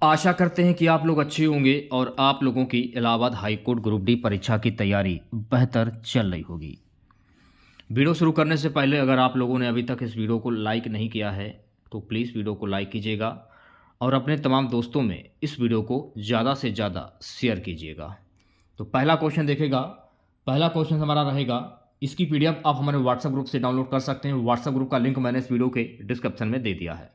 आशा करते हैं कि आप लोग अच्छे होंगे और आप लोगों की Allahabad high court group D परीक्षा की तैयारी बेहतर चल रही होगी। वीडियो शुरू करने से पहले अगर आप लोगों ने अभी तक इस वीडियो को लाइक नहीं किया है तो प्लीज़ वीडियो को लाइक कीजिएगा और अपने तमाम दोस्तों में इस वीडियो को ज़्यादा से ज़्यादा शेयर कीजिएगा। तो पहला क्वेश्चन देखेगा, पहला क्वेश्चन हमारा रहेगा, इसकी पीडीएफ आप हमारे व्हाट्सएप ग्रुप से डाउनलोड कर सकते हैं। व्हाट्सएप ग्रुप का लिंक मैंने इस वीडियो के डिस्क्रिप्शन में दे दिया है।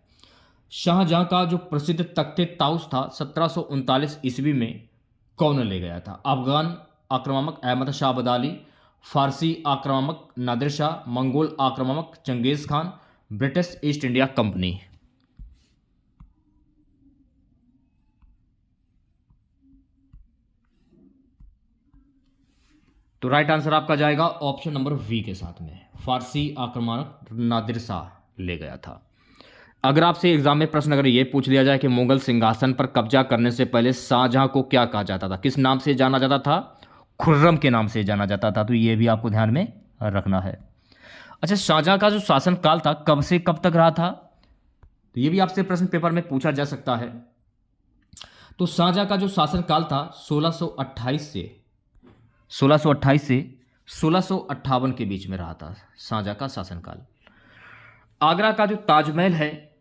शाहजहां का जो प्रसिद्ध तख्ते ताउस था 1739 ईस्वी में कौन ले गया था? अफगान आक्रामक अहमद शाह अब्दाली, फारसी आक्रामक नादिर शाह, मंगोल आक्रामक Changez Khan, British East India Company. तो राइट आंसर आपका जाएगा ऑप्शन नंबर वी के साथ में, फारसी आक्रामक नादिर शाह ले गया था। अगर आपसे एग्जाम में प्रश्न अगर ये पूछ लिया जाए कि मुगल सिंहासन पर कब्जा करने से पहले शाहजहां को क्या कहा जाता था, किस नाम से जाना जाता था? खुर्रम के नाम से जाना जाता था। तो ये भी आपको ध्यान में रखना है। अच्छा, शाहजहां का जो शासनकाल था कब से कब तक रहा था? तो ये भी आपसे प्रश्न पेपर में पूछा जा सकता है। तो शाहजहां का जो शासनकाल था 1628 से 1658 के बीच में रहा था शाहजहां का शासनकाल। आगरा का जो ताजमहल है,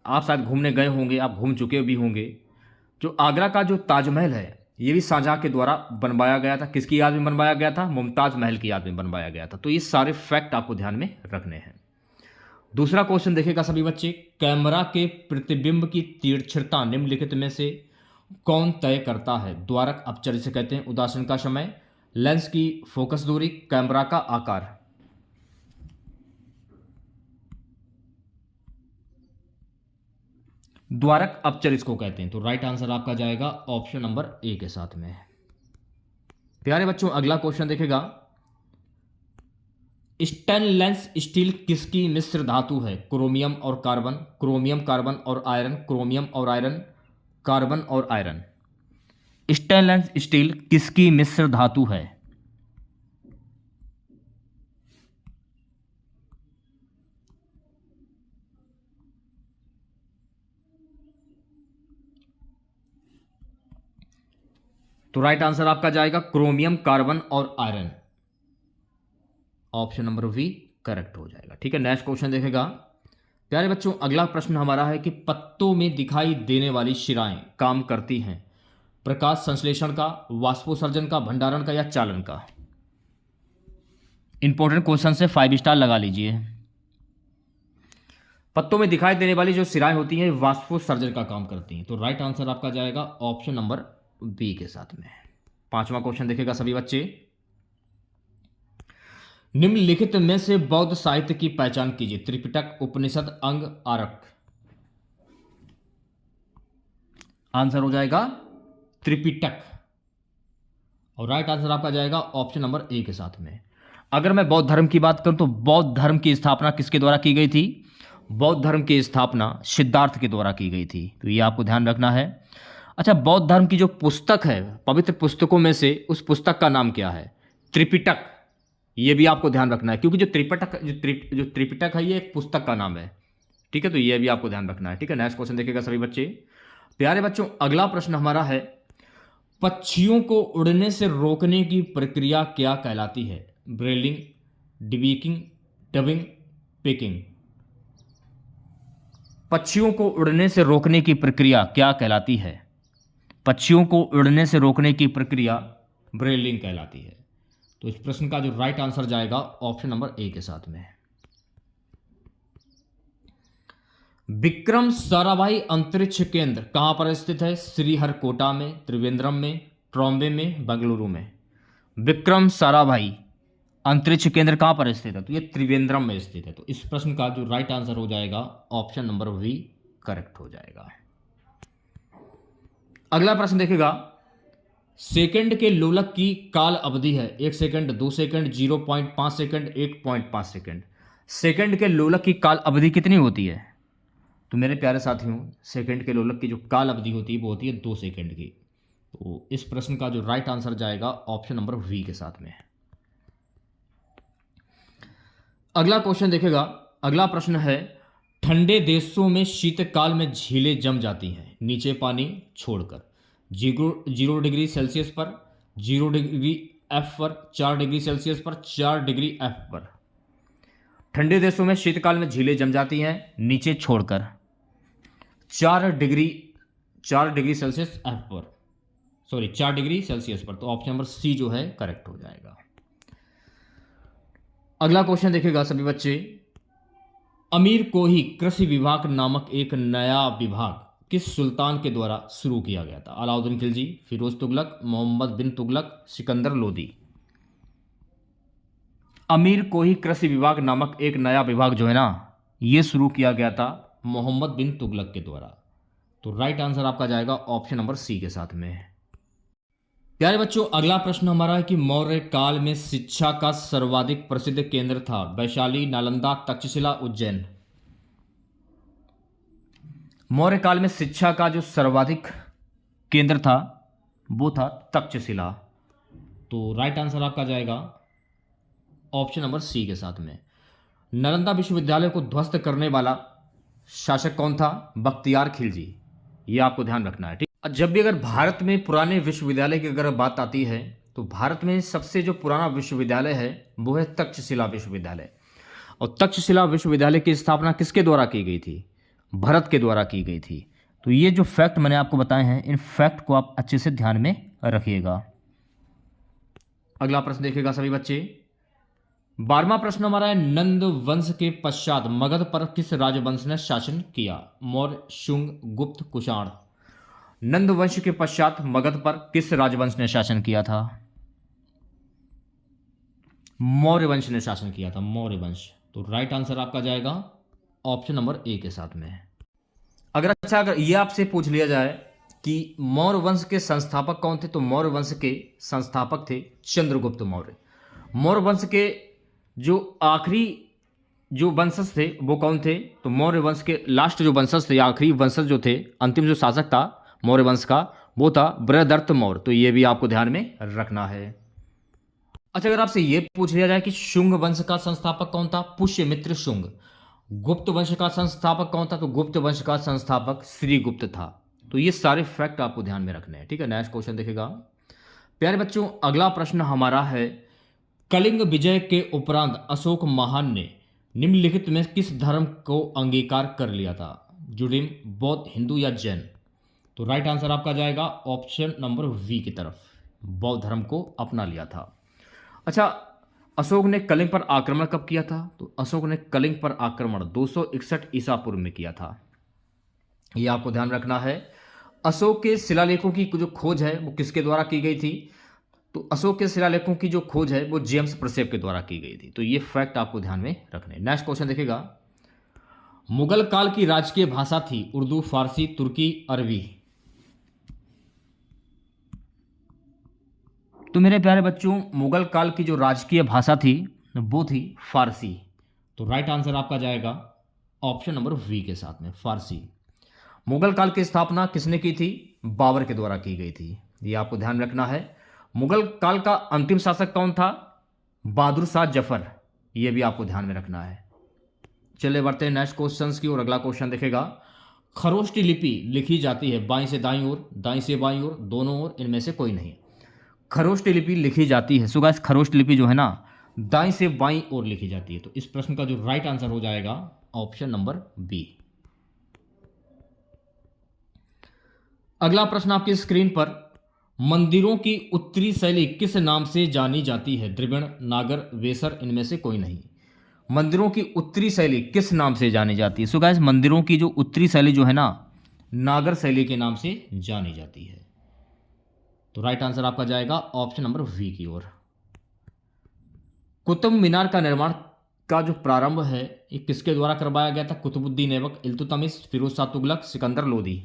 आप शायद घूमने गए होंगे, आप घूम चुके भी होंगे। जो आगरा का जो ताजमहल है ये भी शाहजहां के द्वारा बनवाया गया था। किसकी याद में बनवाया गया था? मुमताज महल की याद में बनवाया गया था। तो ये सारे फैक्ट आपको ध्यान में रखने हैं। दूसरा क्वेश्चन देखेगा सभी बच्चे, कैमरा के प्रतिबिंब की तिरछता निम्नलिखित में से कौन तय करता है? द्वारक अपचर जिसे कहते हैं, उदासीन का समय, लेंस की फोकस दूरी, कैमरा का आकार। द्वारक अपचर इसको कहते हैं। तो राइट आंसर आपका जाएगा ऑप्शन नंबर ए के साथ में। प्यारे बच्चों, अगला क्वेश्चन देखेगा, स्टेनलेस स्टील किसकी मिश्र धातु है? क्रोमियम और कार्बन, क्रोमियम कार्बन और आयरन, क्रोमियम और आयरन, कार्बन और आयरन। स्टेनलेस स्टील किसकी मिश्र धातु है? तो राइट आंसर आपका जाएगा क्रोमियम, कार्बन और iron. Option number B correct हो जाएगा। ठीक है, नेक्स्ट क्वेश्चन देखेगा। प्यारे बच्चों, अगला प्रश्न हमारा है कि पत्तों में दिखाई देने वाली शिराएं काम करती हैं प्रकाश संश्लेषण का, वाष्पोत्सर्जन का, भंडारण का या चालन का? इंपॉर्टेंट क्वेश्चन से 5 स्टार लगा लीजिए। पत्तों में दिखाई देने वाली जो शिराएं होती हैं वाष्पोत्सर्जन का काम करती हैं। तो राइट आंसर आपका जाएगा ऑप्शन नंबर बी के साथ में। पांचवा क्वेश्चन देखेगा सभी बच्चे, निम्नलिखित में से बौद्ध साहित्य की पहचान कीजिए। त्रिपिटक, उपनिषद, अंग, आरक। आंसर हो जाएगा त्रिपिटक और राइट आंसर आपका जाएगा ऑप्शन नंबर ए के साथ में। अगर मैं बौद्ध धर्म की बात करूं तो बौद्ध धर्म की स्थापना किसके द्वारा की गई थी? बौद्ध धर्म की स्थापना सिद्धार्थ के द्वारा की गई थी। तो ये आपको ध्यान रखना है। अच्छा, बौद्ध धर्म की जो पुस्तक है, पवित्र पुस्तकों में से उस पुस्तक का नाम क्या है? त्रिपिटक। ये भी आपको ध्यान रखना है क्योंकि जो त्रिपिटक है ये एक पुस्तक का नाम है। ठीक है, तो ये भी आपको ध्यान रखना है। ठीक है, नेक्स्ट क्वेश्चन देखिएगा सभी बच्चे। प्यारे बच्चों, अगला प्रश्न हमारा है, पक्षियों को उड़ने से रोकने की प्रक्रिया क्या कहलाती है? Brailing, debeaking, dubbing, picking. पक्षियों को उड़ने से रोकने की प्रक्रिया क्या कहलाती है? पक्षियों को उड़ने से रोकने की प्रक्रिया ब्रेलिंग कहलाती है। तो इस प्रश्न का जो राइट आंसर जाएगा ऑप्शन नंबर ए के साथ में। विक्रम साराभाई अंतरिक्ष केंद्र कहां पर स्थित है? श्रीहरिकोटा में, त्रिवेंद्रम में, ट्रॉम्बे में, बेंगलुरु में। विक्रम साराभाई अंतरिक्ष केंद्र कहां पर स्थित है? तो ये त्रिवेंद्रम में स्थित है। तो इस प्रश्न का जो राइट आंसर हो जाएगा ऑप्शन नंबर वी करेक्ट हो जाएगा। अगला प्रश्न देखेगा, सेकंड के लोलक की काल अवधि है 1 second, 2 second, 0.5 second, 1.5 second. Second के लोलक की काल अवधि कितनी होती है? तो मेरे प्यारे साथियों, सेकंड के लोलक की जो काल अवधि होती है वो होती है 2 सेकंड की। तो इस प्रश्न का जो राइट आंसर जाएगा ऑप्शन नंबर वी के साथ में। अगला क्वेश्चन देखेगा। अगला प्रश्न है, ठंडे देशों में शीतकाल में झीलें जम जाती हैं, नीचे पानी छोड़कर। 0 डिग्री सेल्सियस पर, 0 डिग्री F पर, 4 डिग्री सेल्सियस पर, 4 डिग्री F पर। ठंडे देशों में शीतकाल में झीलें जम जाती हैं नीचे छोड़कर 4 डिग्री सेल्सियस F पर, सॉरी 4 डिग्री सेल्सियस पर। तो ऑप्शन नंबर सी जो है करेक्ट हो जाएगा। अगला क्वेश्चन देखिएगा सभी बच्चे। अमीर कोही कृषि विभाग नामक एक नया विभाग किस सुल्तान के द्वारा शुरू किया गया था? अलाउद्दीन खिलजी, फिरोज तुगलक, मोहम्मद बिन तुगलक, सिकंदर लोदी। अमीर कोही कृषि विभाग नामक एक नया विभाग जो है ना, ये शुरू किया गया था मोहम्मद बिन तुगलक के द्वारा। तो राइट आंसर आपका जाएगा ऑप्शन नंबर सी के साथ में। प्यारे बच्चों, अगला प्रश्न हमारा है कि मौर्य काल में शिक्षा का सर्वाधिक प्रसिद्ध केंद्र था वैशाली, नालंदा, तक्षशिला, उज्जैन। मौर्य काल में शिक्षा का जो सर्वाधिक केंद्र था वो था तक्षशिला। तो राइट आंसर आपका जाएगा ऑप्शन नंबर सी के साथ में। नालंदा विश्वविद्यालय को ध्वस्त करने वाला शासक कौन था? बख्तियार खिलजी। ये आपको ध्यान रखना है, ठीक। जब भी अगर भारत में पुराने विश्वविद्यालय की अगर बात आती है तो भारत में सबसे जो पुराना विश्वविद्यालय है वो है तक्षशिला विश्वविद्यालय। और तक्षशिला विश्वविद्यालय की स्थापना किसके द्वारा की गई थी? भरत के द्वारा की गई थी। तो ये जो फैक्ट मैंने आपको बताए हैं, इन फैक्ट को आप अच्छे से ध्यान में रखिएगा। अगला प्रश्न देखिएगा सभी बच्चे। 12वां प्रश्न हमारा है, नंद वंश के पश्चात मगध पर किस राजवंश ने शासन किया? मौर्य, शुंग, गुप्त, कुषाण। नंद वंश के पश्चात मगध पर किस राजवंश ने शासन किया था? मौर्य वंश ने शासन किया था, मौर्य वंश। तो राइट आंसर आपका जाएगा ऑप्शन नंबर ए के साथ में। अगर ये आपसे पूछ लिया जाए कि मौर्य वंश के संस्थापक कौन थे, तो मौर्य वंश के संस्थापक थे चंद्रगुप्त मौर्य। मौर्य वंश के जो आखिरी जो वंशज थे वो कौन थे? तो मौर्य वंश के लास्ट जो वंशज थे, आखिरी वंशज जो थे, अंतिम जो शासक था मौर्य वंश का, वो था बृहदर्थ मौर्य। तो ये भी आपको ध्यान में रखना है। अच्छा, अगर आपसे ये पूछ लिया जाए कि शुंग वंश का संस्थापक कौन था? पुष्यमित्र शुंग। गुप्त वंश का संस्थापक कौन था? तो गुप्त वंश का संस्थापक श्रीगुप्त था। तो ये सारे फैक्ट आपको ध्यान में रखने हैं, ठीक है। नेक्स्ट क्वेश्चन देखेगा प्यारे बच्चों। अगला प्रश्न हमारा है, कलिंग विजय के उपरांत अशोक महान ने निम्नलिखित में किस धर्म को अंगीकार कर लिया था? जुडिम, बौद्ध, हिंदू या जैन। तो राइट आंसर आपका जाएगा ऑप्शन नंबर वी की तरफ, बौद्ध धर्म को अपना लिया था। अच्छा, अशोक ने कलिंग पर आक्रमण कब किया था? तो अशोक ने कलिंग पर आक्रमण 261 ईसा पूर्व में किया था। ये आपको ध्यान रखना है। अशोक के शिलालेखों की जो खोज है वो किसके द्वारा की गई थी? तो अशोक के शिलालेखों की जो खोज है वो जेम्स प्रिसेप के द्वारा की गई थी। तो ये फैक्ट आपको ध्यान में रखने। नेक्स्ट क्वेश्चन देखिएगा। मुगल काल की राजकीय भाषा थी उर्दू, फारसी, तुर्की, अरबी। तो मेरे प्यारे बच्चों, मुगल काल की जो राजकीय भाषा थी वो थी फारसी। तो राइट आंसर आपका जाएगा ऑप्शन नंबर वी के साथ में, फारसी। मुगल काल की स्थापना किसने की थी? बाबर के द्वारा की गई थी। ये आपको ध्यान रखना है। मुगल काल का अंतिम शासक कौन था? बहादुर शाह जफर। ये भी आपको ध्यान में रखना है। चलिए बढ़ते हैं नेक्स्ट क्वेश्चंस की ओर। अगला क्वेश्चन देखेगा, खरोष्टी लिपि लिखी जाती है बाईं से दाईं ओर, दाईं से बाईं ओर, दोनों ओर, इनमें से कोई नहीं। खरोष्टी लिपि लिखी जाती है, सो गाइस खरोष्टी लिपि जो है ना दाईं से बाईं ओर लिखी जाती है। तो इस प्रश्न का जो राइट आंसर हो जाएगा ऑप्शन नंबर बी। अगला प्रश्न आपकी स्क्रीन पर, मंदिरों की उत्तरी शैली किस नाम से जानी जाती है? द्रविड़, नागर, वेसर, इनमें से कोई नहीं। मंदिरों की उत्तरी शैली किस नाम से जानी जाती है? सो गाइस मंदिरों की जो उत्तरी शैली जो है ना नागर शैली के नाम से जानी जाती है। तो राइट आंसर आपका जाएगा ऑप्शन नंबर वी की ओर। कुतुब मीनार का निर्माण का जो प्रारंभ है ये किसके द्वारा करवाया गया था? कुतुबुद्दीन ऐबक, इल्तुतमिश, फिरोज शाह तुगलक, सिकंदर लोदी।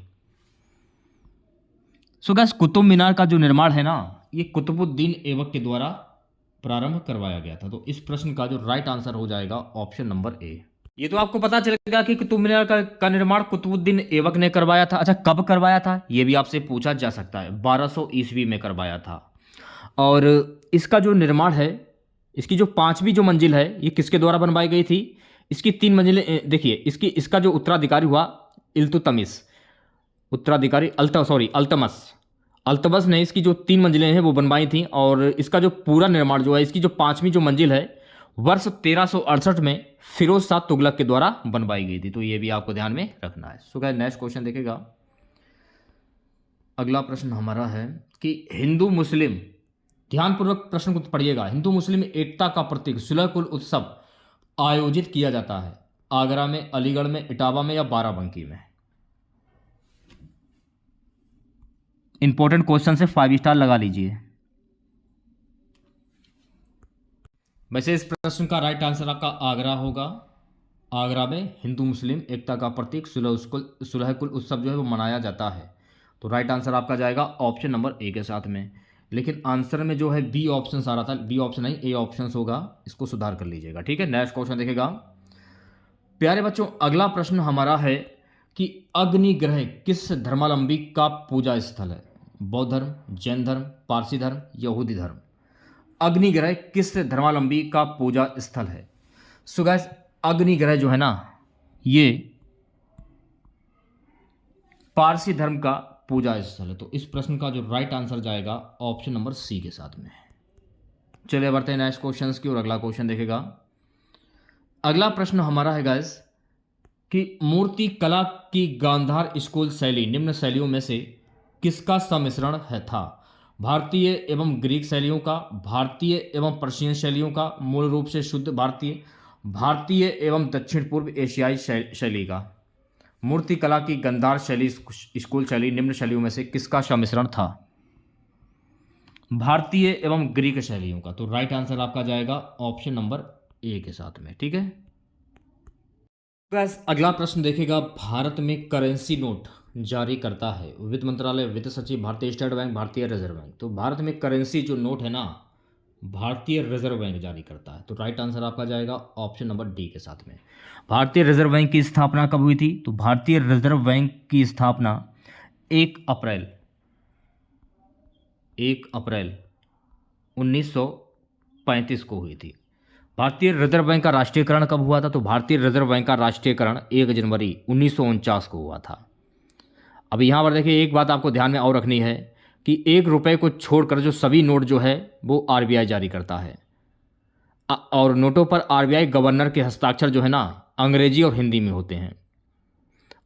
सो गाइस कुतुब मीनार का जो निर्माण है ना ये कुतुबुद्दीन ऐबक के द्वारा प्रारंभ करवाया गया था। तो इस प्रश्न का जो राइट आंसर हो जाएगा ऑप्शन नंबर ए। ये तो आपको पता चलेगा कि कुतुब मीनार का निर्माण कुतुबुद्दीन ऐबक ने करवाया था। अच्छा, कब करवाया था ये भी आपसे पूछा जा सकता है। 1200 ईस्वी में करवाया था। और इसका जो निर्माण है, इसकी जो 5वीं जो मंजिल है ये किसके द्वारा बनवाई गई थी? इसकी 3 मंजिलें देखिए, इसका जो उत्तराधिकारी हुआ इल्तुतमिश, उत्तराधिकारी अल्तमस। अल्तमस ने इसकी जो 3 मंजिलें हैं वो बनवाई थी, और इसका जो पूरा निर्माण जो है, इसकी जो 5वीं जो मंजिल है, वर्ष 1368 में फिरोज शाह तुगलक के द्वारा बनवाई गई थी। तो ये भी आपको ध्यान में रखना है। सो गाइस नेक्स्ट क्वेश्चन देखेगा। अगला प्रश्न हमारा है कि हिंदू मुस्लिम, ध्यानपूर्वक प्रश्न को पढ़िएगा, हिंदू मुस्लिम एकता का प्रतीक सुलह कुल उत्सव आयोजित किया जाता है आगरा में, अलीगढ़ में, इटावा में या बाराबंकी में? इंपॉर्टेंट क्वेश्चन से 5 स्टार लगा लीजिए। वैसे इस प्रश्न का राइट आंसर आपका आगरा होगा। आगरा में हिंदू मुस्लिम एकता का प्रतीक सुलह कुल उत्सव जो है वो मनाया जाता है। तो राइट आंसर आपका जाएगा ऑप्शन नंबर ए के साथ में। लेकिन आंसर में जो है बी ऑप्शन आ रहा था, बी ऑप्शन नहीं ए ऑप्शन होगा, इसको सुधार कर लीजिएगा। ठीक है, नेक्स्ट क्वेश्चन देखेगा। प्यारे बच्चों, अगला प्रश्न हमारा है कि अग्निग्रह किस धर्मावलंबी का पूजा स्थल है? बौद्ध धर्म, जैन धर्म, पारसी धर्म, यहूदी धर्म? अग्निग्रह किस धर्मावलंबी का पूजा स्थल है? सो गाइस अग्निग्रह जो है ना, ये पारसी धर्म का पूजा स्थल है। तो इस प्रश्न का जो राइट आंसर जाएगा ऑप्शन नंबर सी के साथ में। चलिए बढ़ते हैं नेक्स्ट क्वेश्चन की और अगला क्वेश्चन देखेगा। अगला प्रश्न हमारा है गाइस कि मूर्ति कला की गांधार स्कूल शैली निम्न शैलियों में से किसका सम्मिश्रण है था? भारतीय एवं ग्रीक शैलियों का, भारतीय एवं पर्शियन शैलियों का, मूल रूप से शुद्ध भारतीय, भारतीय एवं दक्षिण पूर्व एशियाई शैली का? मूर्ति कला की गांधार शैली स्कूल शैली निम्न शैलियों में से किसका सम्मिश्रण था? भारतीय एवं ग्रीक शैलियों का। तो राइट आंसर आपका जाएगा ऑप्शन नंबर ए के साथ में। ठीक है, अगला प्रश्न देखेगा। भारत में करेंसी नोट जारी करता है वित्त मंत्रालय, वित्त सचिव, भारतीय स्टेट बैंक, भारतीय रिजर्व बैंक? तो भारत में करेंसी जो नोट है ना, भारतीय रिजर्व बैंक जारी करता है। तो राइट आंसर आपका जाएगा ऑप्शन नंबर डी के साथ में। भारतीय रिजर्व बैंक की स्थापना कब हुई थी? तो भारतीय रिजर्व बैंक की स्थापना 1 अप्रैल 1935 को हुई थी। भारतीय रिजर्व बैंक का राष्ट्रीयकरण कब हुआ था? तो भारतीय रिजर्व बैंक का राष्ट्रीयकरण 1 जनवरी 1949 को हुआ था। अब यहाँ पर देखिए, एक बात आपको ध्यान में और रखनी है कि 1 रुपये को छोड़कर जो सभी नोट जो है वो आरबीआई जारी करता है, और नोटों पर आरबीआई गवर्नर के हस्ताक्षर जो है ना अंग्रेजी और हिंदी में होते हैं,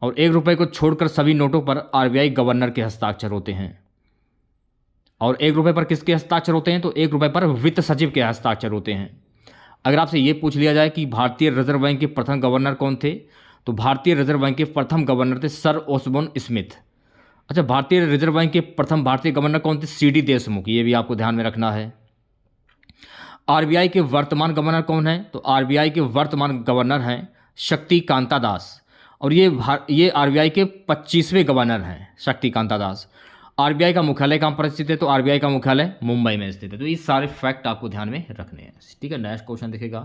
और 1 रुपये को छोड़कर सभी नोटों पर आरबीआई गवर्नर के हस्ताक्षर होते हैं। और 1 रुपये पर किसके हस्ताक्षर होते हैं? तो 1 रुपये पर वित्त सचिव के हस्ताक्षर होते हैं। अगर आपसे ये पूछ लिया जाए कि भारतीय रिजर्व बैंक के प्रथम गवर्नर कौन थे, तो भारतीय रिजर्व बैंक के प्रथम गवर्नर थे सर ओसबोर्न स्मिथ। अच्छा, भारतीय रिजर्व बैंक के प्रथम भारतीय गवर्नर कौन थे? सीडी देशमुख। ये भी आपको ध्यान में रखना है। आरबीआई के वर्तमान गवर्नर कौन है? तो आरबीआई के वर्तमान गवर्नर हैं शक्तिकांता दास, और ये आरबीआई के 25वें गवर्नर हैं शक्तिकांता दास। आरबीआई का मुख्यालय कहाँ पर स्थित है? तो आरबीआई का मुख्यालय मुंबई में स्थित है। तो ये सारे फैक्ट आपको ध्यान में रखने हैं। ठीक है, नेक्स्ट क्वेश्चन देखेगा।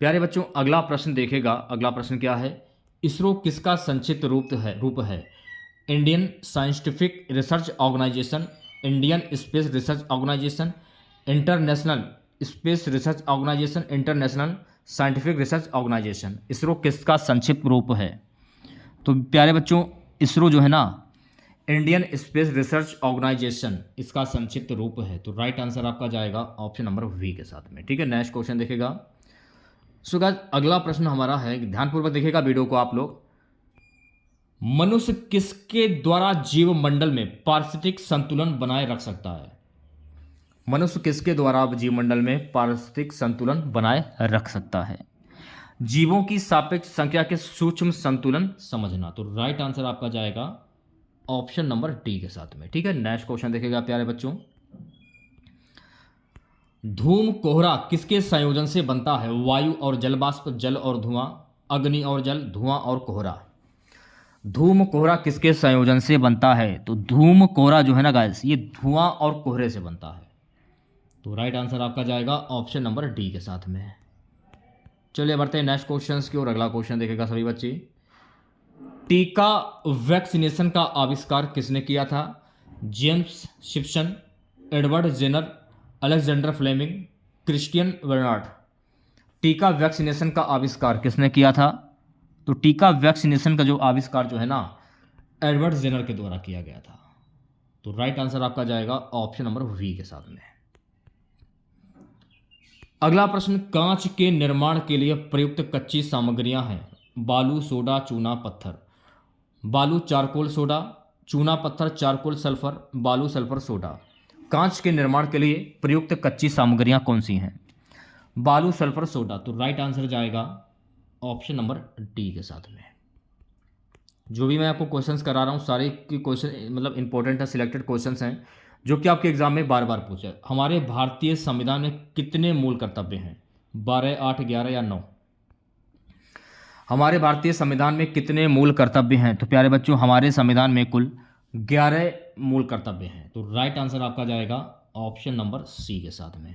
प्यारे बच्चों, अगला प्रश्न देखेगा। अगला प्रश्न क्या है? इसरो किसका संक्षिप्त रूप है? Indian Scientific Research Organisation, Indian Space Research Organisation, International Space Research Organisation, International Scientific Research Organisation? ISRO किसका संक्षिप्त रूप है? तो प्यारे बच्चों, इसरो जो है ना इंडियन स्पेस रिसर्च ऑर्गेनाइजेशन, इसका संक्षिप्त रूप है। तो राइट आंसर आपका जाएगा ऑप्शन नंबर वी के साथ में। ठीक है, नेक्स्ट क्वेश्चन देखेगा। सो गाइस अगला प्रश्न हमारा है, ध्यानपूर्वक देखिएगा वीडियो को आप लोग। मनुष्य किसके द्वारा जीव मंडल में पारिस्थितिक संतुलन बनाए रख सकता है? मनुष्य किसके द्वारा जीव मंडल में पारिस्थितिक संतुलन बनाए रख सकता है? जीवों की सापेक्ष संख्या के सूक्ष्म संतुलन समझना। तो राइट आंसर आपका जाएगा ऑप्शन नंबर डी के साथ में। ठीक है, नेक्स्ट क्वेश्चन देखेगा प्यारे बच्चों। धूम कोहरा किसके संयोजन से बनता है? वायु और जल वाष्प, जल और धुआं, अग्नि और जल, धुआं और कोहरा? धूम कोहरा किसके संयोजन से बनता है? तो धूम कोहरा जो है ना गाइस, ये धुआं और कोहरे से बनता है। तो राइट आंसर आपका जाएगा ऑप्शन नंबर डी के साथ में। चलिए बढ़ते हैं नेक्स्ट क्वेश्चन की और अगला क्वेश्चन देखेगा सभी बच्चे। टीका वैक्सीनेशन का आविष्कार किसने किया था? James Simpson, Edward Jenner, Alexander Fleming, Christian Barnard? टीका वैक्सीनेशन का आविष्कार किसने किया था? तो टीका वैक्सीनेशन का जो आविष्कार जो है ना एडवर्ड जेनर के द्वारा किया गया था। तो राइट आंसर आपका जाएगा ऑप्शन नंबर वी के साथ में। अगला प्रश्न, कांच के निर्माण के लिए प्रयुक्त कच्ची सामग्रियां हैं बालू, सोडा, चूना, पत्थर। बालू, चारकोल, सोडा, चूना, पत्थर, चारकोल, सल्फर, बालू, सल्फर, सोडा। कांच के निर्माण के लिए प्रयुक्त कच्ची सामग्रियां कौन सी हैं? बालू, सल्फर, सोडा। तो राइट आंसर जाएगा ऑप्शन नंबर डी के साथ में। जो भी मैं आपको क्वेश्चंस करा रहा हूँ सारे के क्वेश्चन मतलब इंपॉर्टेंट है, सिलेक्टेड क्वेश्चंस हैं जो कि आपके एग्जाम में बार बार पूछे। हमारे भारतीय संविधान में कितने मूल कर्तव्य हैं? 12, 8, 11 या 9? हमारे भारतीय संविधान में कितने मूल कर्तव्य हैं? तो प्यारे बच्चों, हमारे संविधान में कुल 11 मूल कर्तव्य हैं। तो राइट आंसर आपका जाएगा ऑप्शन नंबर सी के साथ में।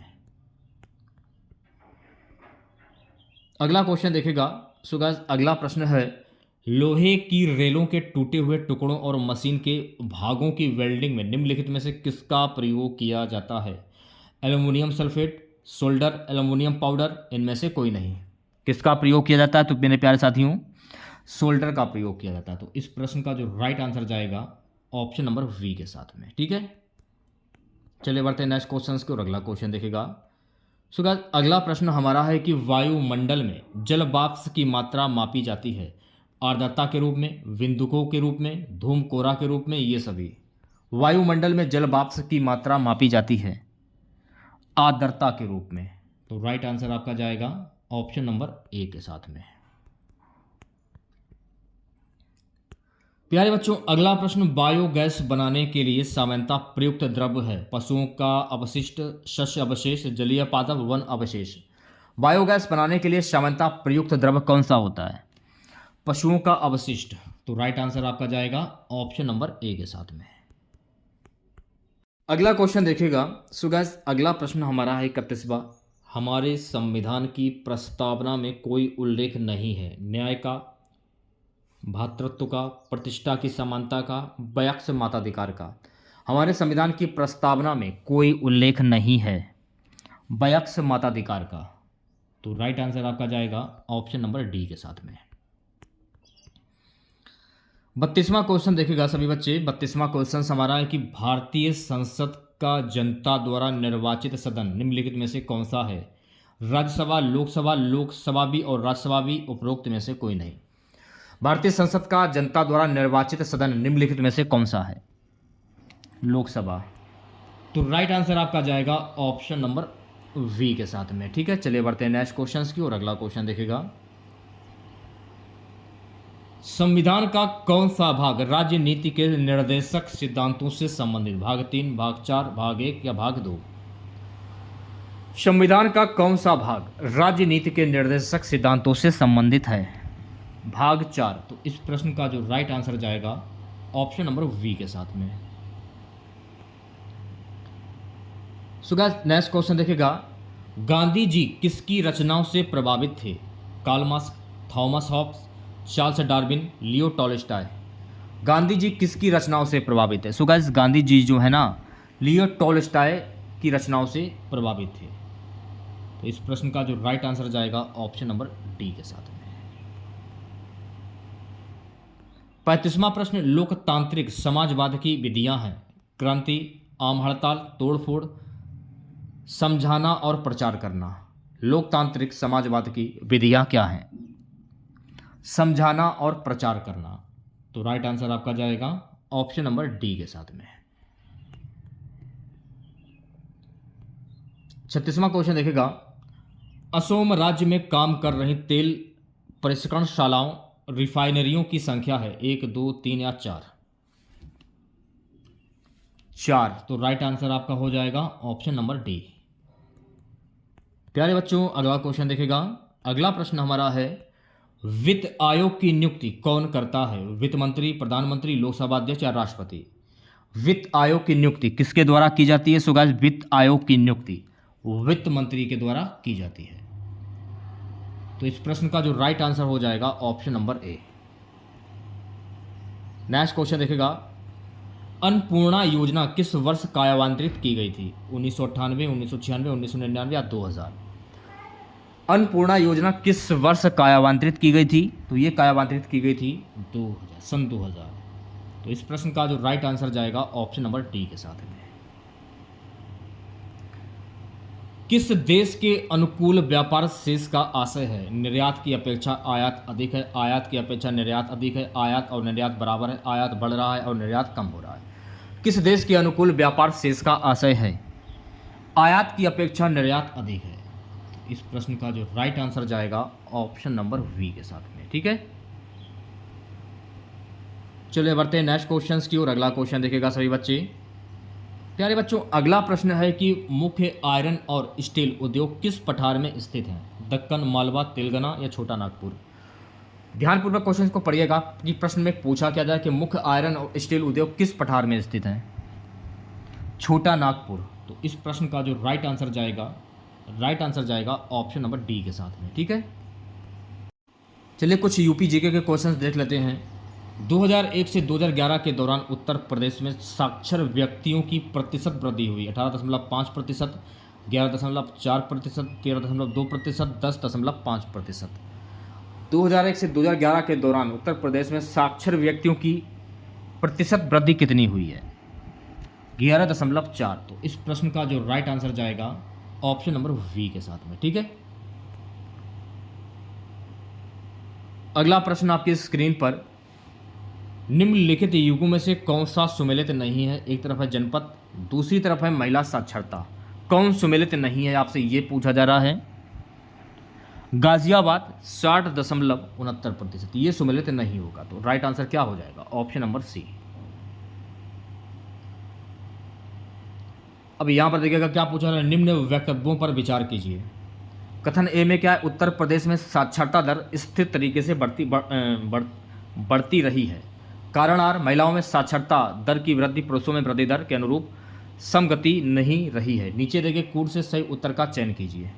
अगला क्वेश्चन देखिएगा। सो गाइस, अगला प्रश्न है, लोहे की रेलों के टूटे हुए टुकड़ों और मशीन के भागों की वेल्डिंग में निम्नलिखित में से किसका प्रयोग किया जाता है? Aluminium sulphate, solder, aluminium powder, इनमें से कोई नहीं। किसका प्रयोग किया जाता है? तो मेरे प्यारे साथियों, सोल्डर का प्रयोग किया जाता है। तो इस प्रश्न का जो राइट आंसर जाएगा ऑप्शन नंबर वी के साथ में। ठीक है, चलिए बढ़ते हैं नेक्स्ट क्वेश्चन की और अगला क्वेश्चन देखेगा। सो गाइस, अगला प्रश्न हमारा है कि वायुमंडल में जल वाष्प की मात्रा मापी जाती है आर्द्रता के रूप में, बिंदुकों के रूप में, धूम कोरा के रूप में, ये सभी। वायुमंडल में जल वाष्प की मात्रा मापी जाती है आर्द्रता के रूप में। तो राइट आंसर आपका जाएगा ऑप्शन नंबर ए के साथ में। प्यारे बच्चों, अगला प्रश्न, बायोगैस बनाने के लिए सामान्यतः प्रयुक्त द्रव्य है पशुओं का अपशिष्ट, शस्य अवशेष, जलीय पादप, वन अवशेष। बायोगैस बनाने के लिए सामान्यतः प्रयुक्त द्रव्य कौन सा होता है? पशुओं का अवशिष्ट। तो राइट आंसर आपका जाएगा ऑप्शन नंबर ए के साथ में। अगला क्वेश्चन देखिएगा। सो गाइस, अगला प्रश्न हमारा है 31वां, हमारे संविधान की प्रस्तावना में कोई उल्लेख नहीं है न्याय का, भ्रातृत्व का, प्रतिष्ठा की समानता का, वयस्क मताधिकार का। हमारे संविधान की प्रस्तावना में कोई उल्लेख नहीं है वयस्क मताधिकार का। तो राइट आंसर आपका जाएगा ऑप्शन नंबर डी के साथ में। 32वां क्वेश्चन देखिएगा सभी बच्चे। 32वां क्वेश्चन हमारा है कि भारतीय संसद का जनता द्वारा निर्वाचित सदन निम्नलिखित में से कौन सा है? राज्यसभा, लोकसभा, लोकसभा भी और राज्यसभा भी, उपरोक्त में से कोई नहीं। भारतीय संसद का जनता द्वारा निर्वाचित सदन निम्नलिखित में से कौन सा है? लोकसभा। तो राइट आंसर आपका जाएगा ऑप्शन नंबर वी के साथ में। ठीक है, चलिए बढ़ते हैं नेक्स्ट क्वेश्चन की और अगला क्वेश्चन देखिएगा। संविधान का कौन सा भाग राज्य नीति के निर्देशक सिद्धांतों से संबंधित? भाग 3, भाग 4, भाग 1 या भाग 2? संविधान का कौन सा भाग राज्य नीति के निर्देशक सिद्धांतों से संबंधित है? भाग 4। तो इस प्रश्न का जो राइट आंसर जाएगा ऑप्शन नंबर वी के साथ में। सो गाइस, नेक्स्ट क्वेश्चन देखिएगा। गांधी जी किसकी रचनाओं से प्रभावित थे? Karl Marx, Thomas Hobbes, Charles Darwin, Leo Tolstoy. Gandhi ji किसकी रचनाओं से प्रभावित है? सो गाइस, गांधी जी जो है ना, लियो टॉलस्टॉय की रचनाओं से प्रभावित थे। तो इस प्रश्न का जो राइट आंसर जाएगा ऑप्शन नंबर डी के साथ में। 35वां प्रश्न, लोकतांत्रिक समाजवाद की विधियां हैं क्रांति, आम हड़ताल, तोड़फोड़, समझाना और प्रचार करना। लोकतांत्रिक समाजवाद की विधियां क्या हैं? समझाना और प्रचार करना। तो राइट आंसर आपका जाएगा ऑप्शन नंबर डी के साथ में। 36वां क्वेश्चन देखेगा। असम राज्य में काम कर रही तेल परिष्करणशालाओं, रिफाइनरियों की संख्या है 1, 2, 3 या 4? 4। तो राइट आंसर आपका हो जाएगा ऑप्शन नंबर डी। प्यारे बच्चों, अगला क्वेश्चन देखेगा। अगला प्रश्न हमारा है, वित्त आयोग की नियुक्ति कौन करता है? वित्त मंत्री, प्रधानमंत्री, लोकसभा अध्यक्ष या राष्ट्रपति? वित्त आयोग की नियुक्ति किसके द्वारा की जाती है? सो गाइस, वित्त आयोग की नियुक्ति वित्त मंत्री के द्वारा की जाती है। तो इस प्रश्न का जो राइट आंसर हो जाएगा option number A. Next question देखेगा। अन्नपूर्णा योजना किस वर्ष कार्यान्वित की गई थी? 1998, 1996, 1999 या 2000? अन्नपूर्णा योजना किस वर्ष कार्यान्वित की गई थी? तो ये कार्यान्वित की गई थी 2000, सन 2000। तो इस प्रश्न का जो राइट आंसर जाएगा ऑप्शन नंबर डी के साथ में। किस देश के अनुकूल व्यापार शेष का आशय है? निर्यात की अपेक्षा आयात अधिक है, आयात की अपेक्षा निर्यात अधिक है, आयात और निर्यात बराबर है, आयात बढ़ रहा है और निर्यात कम हो रहा है। किस देश के अनुकूल व्यापार शेष का आशय है? आयात की अपेक्षा निर्यात अधिक है। इस प्रश्न का जो राइट आंसर जाएगा ऑप्शन नंबर वी के साथ में। ठीक है, चलिए बढ़ते हैं नेक्स्ट क्वेश्चन की ओर। अगला क्वेश्चन देखिएगा सभी बच्चे। प्यारे बच्चों, अगला प्रश्न है कि मुख्य आयरन और स्टील उद्योग किस पठार में स्थित है? दक्कन, मालवा, तेलंगाना या छोटा नागपुर? ध्यानपूर्वक क्वेश्चन को पढ़िएगा कि प्रश्न में पूछा क्या जाए कि मुख्य आयरन और स्टील उद्योग किस पठार में स्थित है? छोटा नागपुर। तो इस प्रश्न का जो राइट आंसर जाएगा ऑप्शन नंबर डी के साथ में। ठीक है, चलिए कुछ यूपी जीके के क्वेश्चंस देख लेते हैं। 2001 से 2011 के दौरान उत्तर प्रदेश में साक्षर व्यक्तियों की प्रतिशत वृद्धि हुई 18.5%, 11.4%, 13.2%, 10.5%। 2001 से 2011 के दौरान उत्तर प्रदेश में साक्षर व्यक्तियों की प्रतिशत वृद्धि कितनी हुई है? 11.4। तो इस प्रश्न का जो राइट आंसर जाएगा ऑप्शन नंबर वी के साथ में। ठीक है, अगला प्रश्न आपकी स्क्रीन पर, निम्नलिखित युगों में से कौन सा सुमेलित नहीं है? एक तरफ है जनपद, दूसरी तरफ है महिला साक्षरता। कौन सुमेलित नहीं है आपसे ये पूछा जा रहा है। गाजियाबाद 60.69%, ये सुमेलित नहीं होगा। तो राइट आंसर क्या हो जाएगा? Option number C. अब यहां पर देखिएगा क्या पूछा रहा है, निम्न वक्तव्यों पर विचार कीजिए। कथन ए में क्या है? उत्तर प्रदेश में साक्षरता दर स्थिर तरीके से बढ़ती रही है। कारण आर, महिलाओं में साक्षरता दर की वृद्धि पुरुषों में वृद्धि दर के अनुरूप समगति नहीं रही है। नीचे देखिए कूट से सही उत्तर का चयन कीजिए।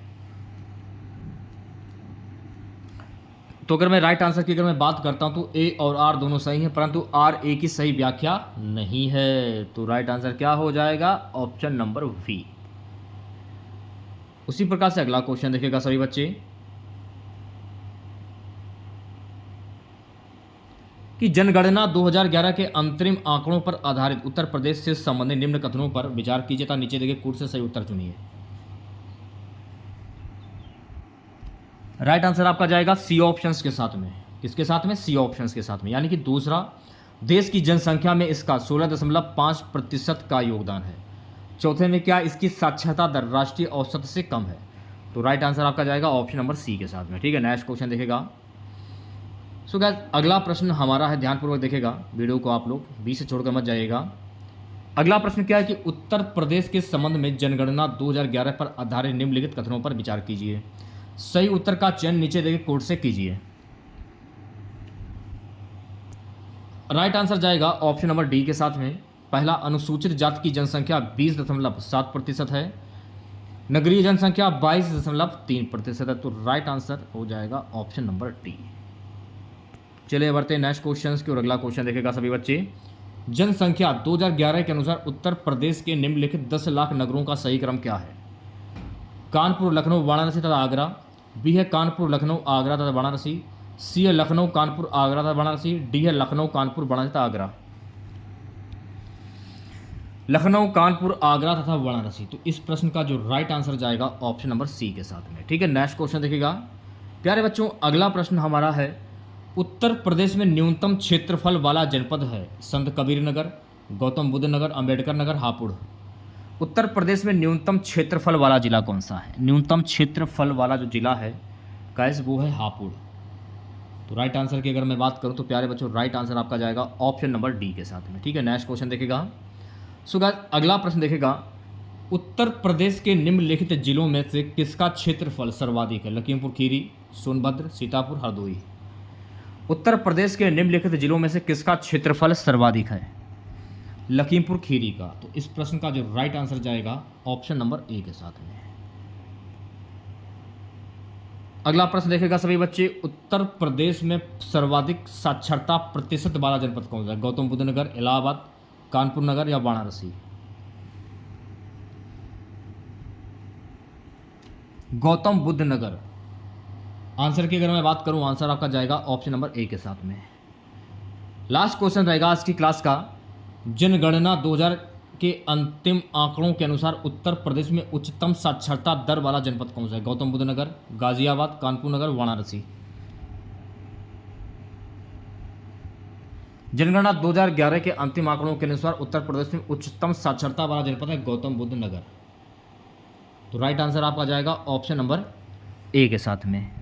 तो अगर मैं राइट आंसर की अगर मैं बात करता हूं तो ए और आर दोनों सही हैं, परंतु आर ए की सही व्याख्या नहीं है। तो राइट आंसर क्या हो जाएगा? Option number B. उसी प्रकार से अगला क्वेश्चन देखिएगा सभी बच्चे कि जनगणना 2011 के अंतरिम आंकड़ों पर आधारित उत्तर प्रदेश से संबंधित निम्न कथनों पर विचार कीजिए। था नीचे देखिए कूट से सही उत्तर चुनिए। राइट आंसर आपका जाएगा सी ऑप्शंस के साथ में। किसके साथ में? सी ऑप्शंस के साथ में, यानी कि दूसरा, देश की जनसंख्या में इसका 16.5% का योगदान है। चौथे में क्या? इसकी साक्षरता दर राष्ट्रीय औसत से कम है। तो राइट आंसर आपका जाएगा ऑप्शन नंबर सी के साथ में। ठीक है, नेक्स्ट क्वेश्चन देखेगा। सो गाइस, अगला प्रश्न हमारा है, ध्यानपूर्वक देखेगा वीडियो को, आप लोग बीच से छोड़कर मत जाइएगा। अगला प्रश्न क्या है कि उत्तर प्रदेश के संबंध में जनगणना 2011 पर आधारित निम्नलिखित कथनों पर विचार कीजिए। सही उत्तर का चयन नीचे देखिए कोड से कीजिए। राइट आंसर जाएगा ऑप्शन नंबर डी के साथ में। पहला, अनुसूचित जाति की जनसंख्या 20.7% है, नगरीय जनसंख्या 22.3% है। तो राइट आंसर हो जाएगा ऑप्शन नंबर डी। चलिए बढ़ते हैं नेक्स्ट क्वेश्चन की और अगला क्वेश्चन देखेगा सभी बच्चे। जनसंख्या 2011 के अनुसार उत्तर प्रदेश के निम्नलिखित 10 लाख नगरों का सही क्रम क्या है? कानपुर, लखनऊ, वाराणसी तथा आगरा। बी है कानपुर, लखनऊ, आगरा तथा वाराणसी। सी है लखनऊ, कानपुर, आगरा तथा वाराणसी। डी है लखनऊ, कानपुर, वाराणसी तथा आगरा। लखनऊ, कानपुर, आगरा तथा वाराणसी। तो इस प्रश्न का जो राइट आंसर जाएगा ऑप्शन नंबर सी के साथ में। ठीक है, नेक्स्ट क्वेश्चन देखिएगा प्यारे बच्चों। अगला प्रश्न हमारा है, उत्तर प्रदेश में न्यूनतम क्षेत्रफल वाला जनपद है? संत कबीर नगर, गौतम बुद्ध नगर, अंबेडकर नगर, हापुड़। उत्तर प्रदेश में न्यूनतम क्षेत्रफल वाला जिला कौन सा है? न्यूनतम क्षेत्रफल वाला जो जिला है गाइस वो है हापुड़। तो राइट आंसर की अगर मैं बात करूं तो प्यारे बच्चों राइट आंसर आपका जाएगा ऑप्शन नंबर डी के साथ में। ठीक है, नेक्स्ट क्वेश्चन देखेगा। सो गाइस, अगला प्रश्न देखेगा, उत्तर प्रदेश के निम्नलिखित जिलों में से किसका क्षेत्रफल सर्वाधिक है? लखीमपुर खीरी, सोनभद्र, सीतापुर, हरदोई। उत्तर प्रदेश के निम्नलिखित जिलों में से किसका क्षेत्रफल सर्वाधिक है? लखीमपुर खीरी का। तो इस प्रश्न का जो राइट आंसर जाएगा ऑप्शन नंबर ए के साथ में। अगला प्रश्न देखेगा सभी बच्चे, उत्तर प्रदेश में सर्वाधिक साक्षरता प्रतिशत वाला जनपद कौन सा है? गौतम बुद्ध नगर, इलाहाबाद, कानपुर नगर या वाराणसी। गौतम बुद्ध नगर। आंसर की अगर मैं बात करूं, आंसर आपका जाएगा ऑप्शन नंबर ए के साथ में। लास्ट क्वेश्चन रहेगा आज की क्लास का। जनगणना 2000 के अंतिम आंकड़ों के अनुसार उत्तर प्रदेश में उच्चतम साक्षरता दर वाला जनपद कौन सा है? गौतम बुद्ध नगर, गाजियाबाद, कानपुर नगर, वाराणसी। जनगणना 2011 के अंतिम आंकड़ों के अनुसार उत्तर प्रदेश में उच्चतम साक्षरता वाला जनपद है गौतम बुद्ध नगर। तो राइट आंसर आपका जाएगा ऑप्शन नंबर ए के साथ में।